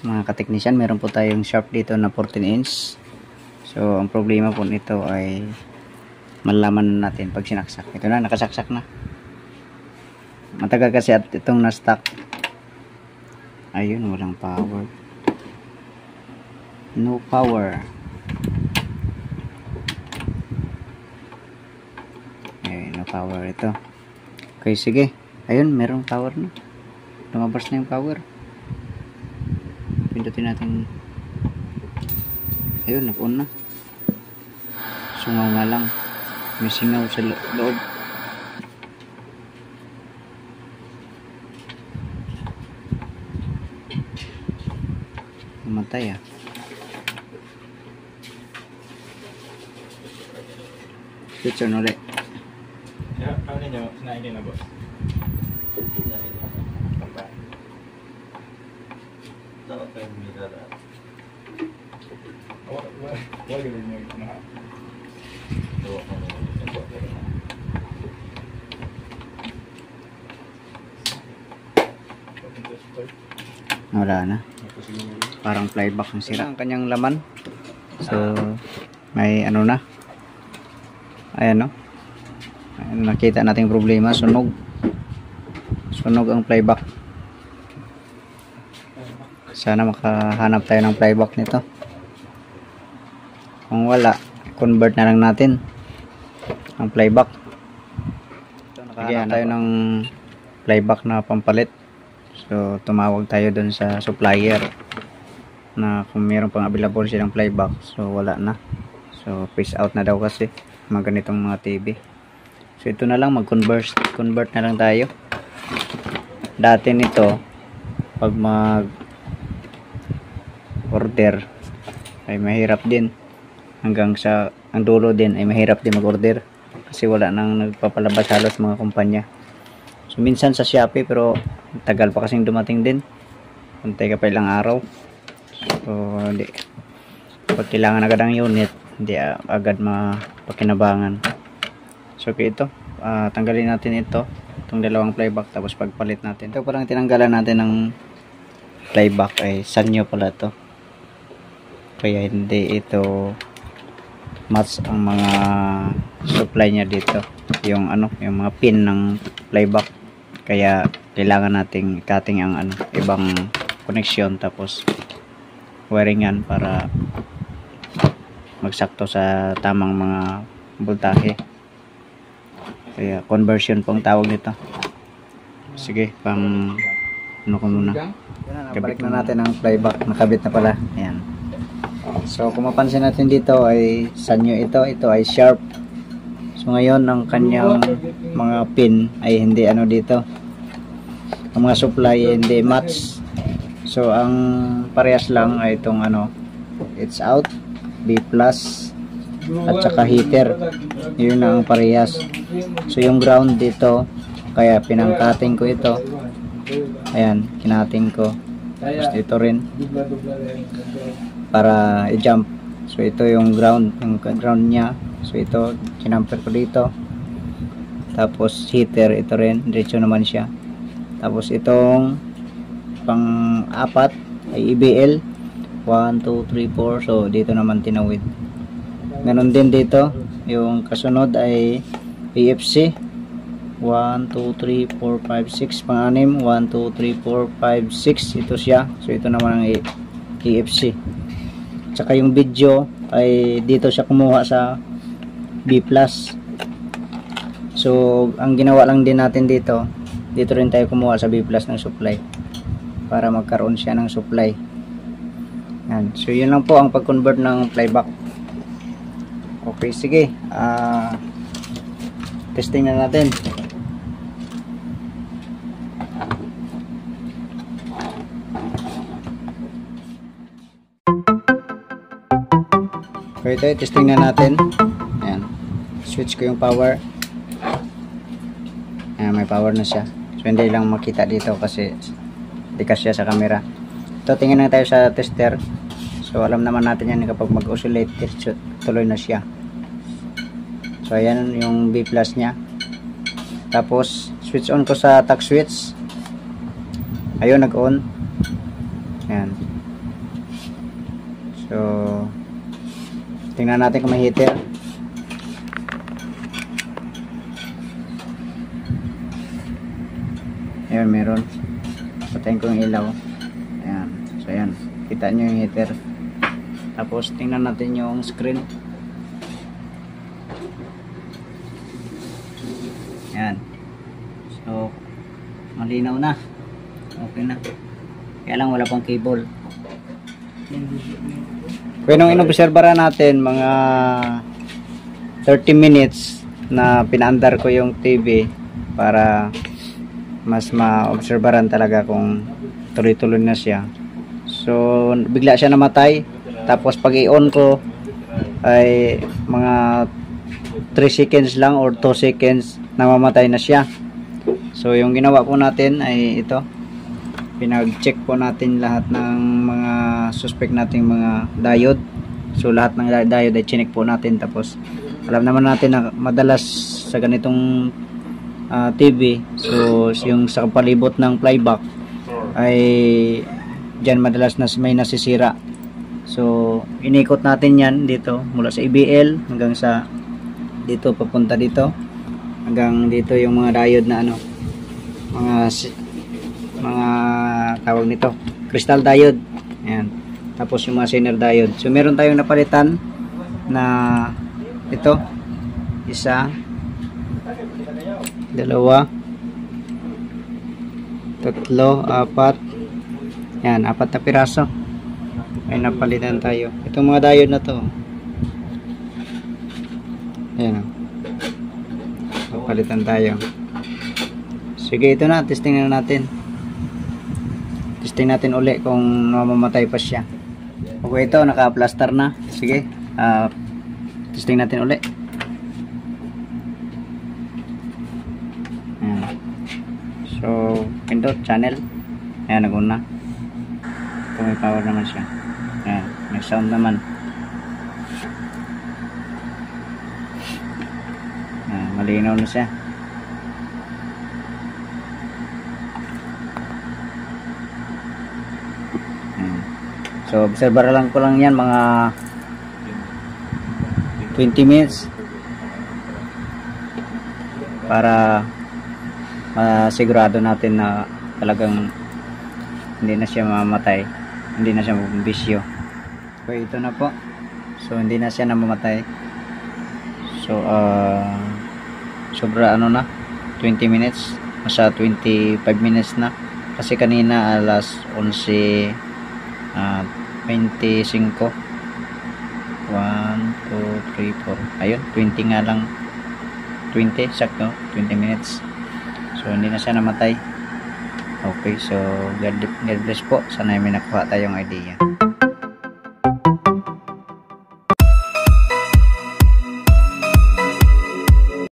mga kateknisyan, meron po tayong sharp dito na 14 inch. So ang problema po nito ay malalaman natin pag sinaksak. Ito na, nakasaksak na. Matagal kasi at itong na-stuck. Ayun, walang power. No power. Okay, no power ito. Okay, sige. Ayun, merong power na. Lumabas na yung power. Pindutin natin. Ayun, nag-on na. Sungaw nga lang. May singaw sa loob. Mamatay ah. Switch on ulit. Ano nyo? Sinain na boss? Dapat tayong mirara. Wag rin nyo na. Wala na. Parang flyback ang sira. Ang kanyang laman. So, may ano na. Ayan no. Ayan, nakita nating problema. Sunog. Sunog ang flyback. Sana makahanap tayo ng flyback nito. Kung wala, convert na lang natin ang flyback. Nakahanap tayo ng flyback na pampalit. So tumawag tayo dun sa supplier na kung meron pang available silang flyback. So wala na. So phase out na daw kasi mga ganitong mga TV. So ito na lang, convert na lang tayo. Dati nito pag mag order ay mahirap din. Hanggang sa ang dulo din ay mahirap din mag-order kasi wala nang nagpapalabas halos mga kumpanya. So minsan sa Shopee, pero tagal pa kasing dumating din. Antay ka pa ilang araw. So hindi, pag kailangan agad ang unit, hindi agad mapakinabangan. So okay, ito tanggalin natin itong dalawang flyback, tapos pagpalit natin. Ito parang tinanggalan natin ng flyback ay sanyo pala to, kaya hindi ito match ang mga supply niya dito, yung mga pin ng flyback. Kaya kailangan nating cutting ang ibang connection, tapos wiringan para magsakto sa tamang mga voltahe. Kaya conversion pong tawag nito. Sige, pang ko muna. Kabit na natin ang flyback, nakabit na pala. Ayan. So kung mapansin natin dito ay sanyo ito ay sharp. So ngayon ang kanyang mga pin ay hindi dito. Ang mga supply ay hindi match. So ang parehas lang ay itong it's out, B+, at saka heater. Yun ang parehas. So yung ground dito, kaya pinangkating ko ito. Ayan, kinating ko. Tapos dito rin para i-jump. So ito yung ground niya. So ito kinamper ko dito. Tapos heater ito rin, diretso naman siya. Tapos itong pang-apat ay EBL 1, 2, 3, 4. So dito naman tinawid. Ganon din dito. Yung kasunod ay PFC 1, 2, 3, 4, 5, 6. Pang-anim 1, 2, 3, 4, 5, 6. Ito siya. So ito naman ang KFC. Tsaka yung video ay dito siya kumuha sa B+. So ang ginawa lang din natin dito rin tayo kumuha sa B+ ng supply para magkaroon siya ng supply. Yan. So yun lang po ang pag-convert ng flyback. Okay, sige. Testing na natin. So ito, testing na natin. Ayan. Switch ko yung power. Ayan, may power na siya. So hindi lang makita dito kasi likas siya sa camera. Ito, tingin na tayo sa tester. So alam naman natin yan kapag mag-oscillate, tuloy na siya. So ayan yung B+ niya. Tapos switch on ko sa touch switch. Ayun, nag-on. Ayan. So tingnan natin kung may heater. Ayun, meron. Patayin ko yung ilaw. Ayan. So ayan, kita nyo yung heater. Tapos tingnan natin yung screen. Ayan. So malinaw na. Okay na. Kaya lang wala pang cable. Kaya nung inobserbaran natin mga 30 minutes na pinaandar ko yung TV para mas ma-obserbaran talaga kung tuloy-tuloy na siya. So bigla siya namatay. Tapos pag i-on ko ay mga 3 seconds lang or 2 seconds namamatay na siya. So yung ginawa po natin ay ito. Pinag-check po natin lahat ng mga suspect nating mga diode. So lahat ng diode ay chinek po natin. Tapos alam naman natin na madalas sa ganitong TV, so yung sa palibot ng flyback ay dyan madalas na may nasisira. So inikot natin yan dito mula sa EBL hanggang sa dito papunta dito hanggang dito yung mga diode na ano, mga tawag nito, crystal diode. Ayan. Tapos yung mga Zener diode. So meron tayong napalitan na ito, isa, dalawa, tatlo, apat. Yan, 4 na piraso ay napalitan tayo. Itong mga diode na to, ayan, napalitan tayo. Sige, ito na, testing na natin. Testing natin uli kung mamamatay pa siya. Okay, ito naka-plaster na. Sige, testing natin uli. Ayan. So pindot channel. Ayan, nag-on na. Ito may power naman siya. Ayan, may sound naman. Ayan, malinaw na siya. Ayan. So observer lang ko lang yan mga 20 minutes para masigurado natin na talagang hindi na siya mamamatay, hindi na siya magbisyo. Okay, ito na po. So hindi na siya namamatay. So sobra ano na, 20 minutes, nasa 25 minutes na kasi kanina alas 11:25. 1, 2, 3, 4. Ayun, 20 nga lang. 20, sakto. 20 minutes. So, hindi na siya namatay. Okay, so, God bless po. Sana may nakuha tayong idea.